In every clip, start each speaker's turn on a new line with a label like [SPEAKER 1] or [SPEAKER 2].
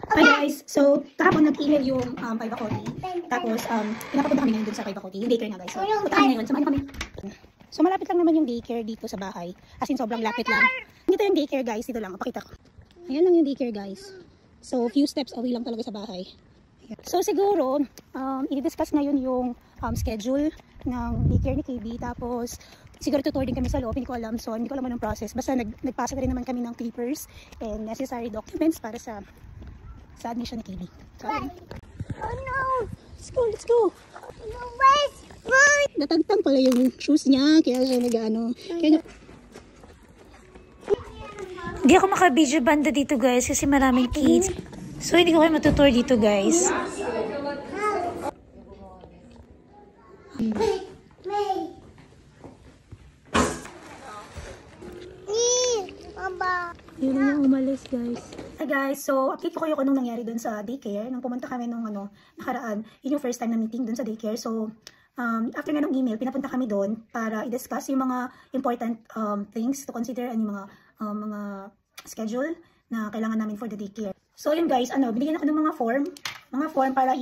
[SPEAKER 1] Hi guys! So, kahapon nag-email yung Paiva Coty. Tapos, pinapapunta kami ngayon dun sa Paiva Coty. Yung daycare nga guys. So, punta kami ngayon. Samahan kami. So, malapit lang naman yung daycare dito sa bahay. As in, sobrang lapit lang. Dito yung daycare guys. Dito lang. Pakita ko. Ayan lang yung daycare guys. So, few steps away lang talaga sa bahay. Ayan. So, siguro, i-discuss ngayon yung schedule ng daycare ni KB. Tapos, siguro tutor din kami sa loob. Hindi ko alam. So, hindi ko alam anong process. Basta nagpasa na rin naman kami ng papers and necessary documents para sa admission ni KB. So,
[SPEAKER 2] Oh no!
[SPEAKER 1] let's go, let's go!
[SPEAKER 2] No, wait! Wait!
[SPEAKER 1] Natagtang pala yung shoes niya, kaya siya nag-ano.
[SPEAKER 3] Hindi ako maka-video banda dito guys kasi maraming kids. So hindi ko kayo matutour dito guys.
[SPEAKER 2] Wait! Mama!
[SPEAKER 1] Yun na yung umalis guys. Hi guys, so update ko kayo kung anong nangyari dun sa daycare. Nung pumunta kami nung nakaraan, yun yung first time na meeting dun sa daycare. So, after nga ng email, pinapunta kami doon para i-discuss yung mga important things to consider and yung mga schedule na kailangan namin for the daycare. So yun guys, binigyan ako ng mga form para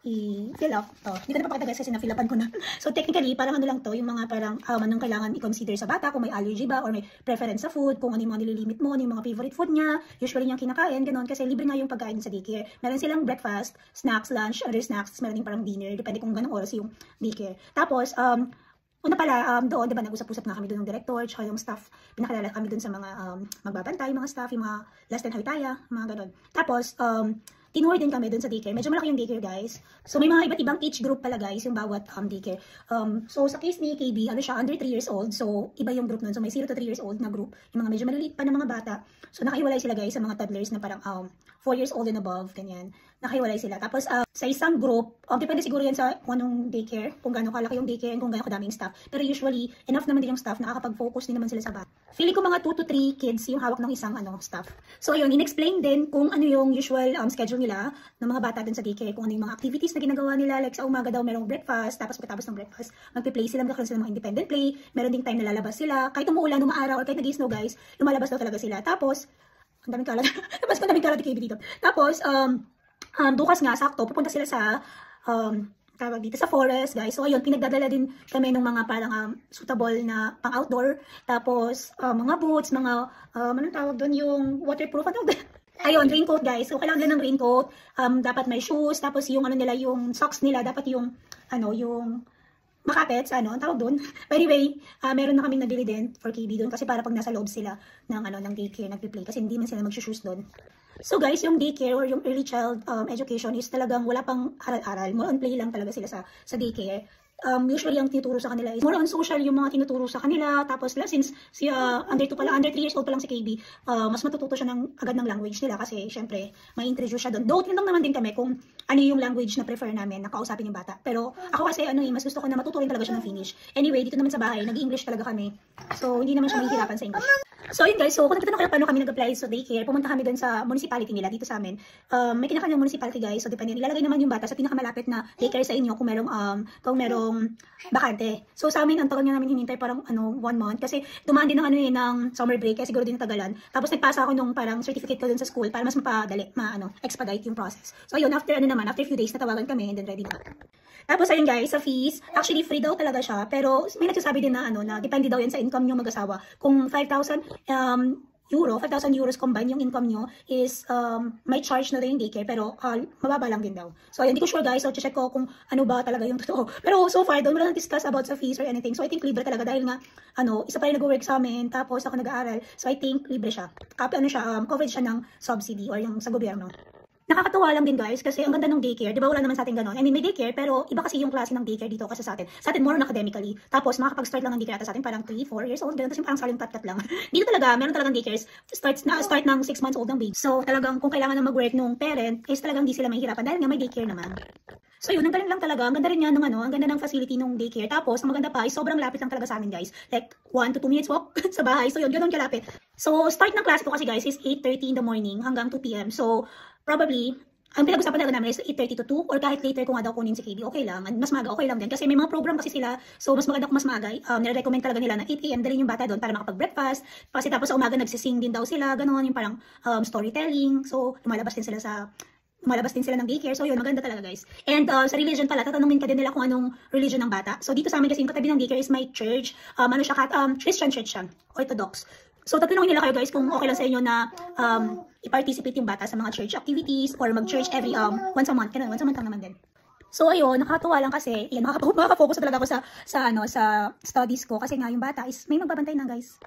[SPEAKER 1] i-fill up. Hindi ko na papakita guys kasi na-fill upan ko na. So technically, parang ano lang to, yung mga parang anong kailangan i-consider sa bata, kung may allergy ba or may preference sa food, kung ano yung mga nililimit mo, ano yung mga favorite food niya, usually niyang kinakain, ganoon kasi libre nga yung pagkain sa daycare. Meron silang breakfast, snacks, lunch, other snacks, meron din parang dinner, depende kung ganong oras yung daycare. Tapos, una pala, doon, diba, nag-usap-usap nga kami doon ng director, tsaka yung staff, pinakalala kami doon sa mga magbabantay, mga staff, yung mga last and halitaya, mga ganon. Tapos, tinuloy din kami doon sa daycare. Medyo malaki yung daycare guys. So, may mga iba't ibang age group pala guys, yung bawat daycare. So, sa case ni KB, siya, under 3 years old. So, iba yung group nun. So, may 0 to 3 years old na group. Yung mga medyo maliliit pa na mga bata. So, nakahiwalay sila guys sa mga toddlers na parang 4 years old and above, ganyan. Nakahiwalay sila. Tapos, sa isang group, depende siguro yan sa kung anong daycare, kung gaano kalaki yung daycare, kung gaano kadaming staff. Pero usually, enough naman din yung staff, nakakapag-focus din naman sila sa bata. Feeling ko mga 2 to 3 kids yung hawak ng isang staff. So, yun, in-explain din kung ano yung usual schedule nila ng mga bata dun sa daycare, kung ano yung mga activities na ginagawa nila. Like sa umaga daw merong breakfast, tapos pagkatapos ng breakfast, magpe-play sila, magkakaroon sila ng mga independent play. Meron ding time na lalabas sila. Kahit umuulan, umaaraw, or kahit nag-snow guys, lumalabas daw talaga sila. Tapos, ang daming kalat. Tapos ang daming kalat ni KB dito. Tapos, bukas nga, sakto, pupunta sila sa, tawag dito, sa forest, guys. So, ayun, pinagdadala din kami ng mga parang suitable na pang-outdoor. Tapos, mga boots, mga, anong tawag doon, yung waterproof, ano ayun, raincoat, guys. So, kailangan din ng raincoat. Dapat may shoes. Tapos, yung nila, yung socks nila, dapat yung, yung makapets, ang tawag doon. By the way, meron na kaming nabili din for KB doon kasi para pag nasa loob sila ng ng daycare, nagpe-play kasi hindi man sila mag-shoes doon. So guys, yung daycare or yung early child education is talagang wala pang aral-aral. More on play lang talaga sila sa daycare. Usually ang tinuturo sa kanila is more on social yung mga tinuturo sa kanila. Tapos since under 3 years old pa lang si KB, mas matututo siya agad ng language nila kasi syempre may introduce siya doon. Though tinanong naman din kami kung ano yung language na prefer namin na kausapin yung bata. Pero ako kasi mas gusto ko na matuturin talaga siya ng Finnish. Anyway, dito naman sa bahay, nag-English talaga kami. So hindi naman siya mahihirapan sa English. So yun guys, so kung nagtatanong kayo paano kami nag-apply sa daycare, pumunta kami doon sa municipality nila dito sa amin. May kinakanyang municipality guys, so depende, ilalagay naman yung bata sa pinakamalapit na daycare sa inyo kung merong bakante. So sa amin, ang tagal nga namin hinintay parang 1 month kasi dumaan din ng ng summer break kaya siguro din natagalan. Tapos nagpasa ako nung parang certificate ko doon sa school para mas mapadali, expedite yung process. So ayun, after few days natawagan kami and then ready na. Tapos ayun guys, sa fees, actually free daw talaga siya, pero may nagsasabi din na na depende daw yan sa income nyo mag-asawa. Kung 5,000 euros combined yung income nyo is may charge na rin yung daycare, pero mababa lang din daw. So ayun, hindi ko sure guys, so check ko kung ano ba talaga yung totoo. Pero so far, don't wala discuss about sa fees or anything. So I think libre talaga dahil nga isa pa rin nag-work sa amin, tapos ako nag-aaral. So I think libre siya. Covered siya ng subsidy or yung sa gobyerno. Nakakatuwa lang din guys kasi ang ganda ng daycare. Di ba wala naman sa atin ganon? I mean, may daycare pero iba kasi yung klase ng daycare dito kasi sa atin. Sa atin more on academically. Tapos makakapag-start lang ng daycare ata sa atin parang 3, 4 years old. Ganun, tapos yung parang saling tat-tat lang. Dito talaga, meron talagang daycares. Start ng 6 months old ng baby. So talagang kung kailangan na mag-work nung parent, is talagang di sila mahihirapan dahil nga may daycare naman. So yun, ang galing lang talaga. Ang ganda rin nga ang ganda ng facility nung daycare. Tapos, ang maganda pa, sobrang lapit lang talaga sa amin guys. Like, 1 to 2 minutes walk sa bahay. So yun, ganun kalapit. So, start ng klase ko kasi guys is 8:30 in the morning hanggang 2 p.m. So, probably, ang pinag-usapan talaga namin is 8:30 to 2 or kahit later kung nga daw kunin si KB, okay lang. Mas maaga, okay lang din. Kasi may mga program kasi sila, so mas maganda kung mas maaga. Nire-recommend talaga nila na 8 AM dalhin yung bata doon para makapag-breakfast. Kasi tapos sa umaga nagsising din daw sila, gano'n, yung parang storytelling. So, lumalabas din sila ng daycare. So, yun, maganda talaga, guys. And sa religion pala, tatanungin ka din nila kung anong religion ng bata. So, dito sa amin kasi yung katabi ng daycare is my church. Christian church siya, Orthodox. So, tatanungin nila kayo, guys, kung okay lang sa inyo na i-participate yung bata sa mga church activities or mag-church every once a month. Once a month lang naman din. So, ayun, nakakatuwa lang kasi, yan, makaka-focus talaga ako sa studies ko kasi nga yung bata is may magbabantay na, guys.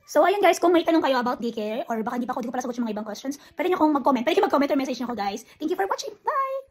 [SPEAKER 1] So, ayun guys, kung may tanong kayo about daycare or baka di ko pala sagot yung mga ibang questions, pwede nyo akong mag-comment. Pwede nyo mag-comment or message nyo ko, guys. Thank you for watching. Bye!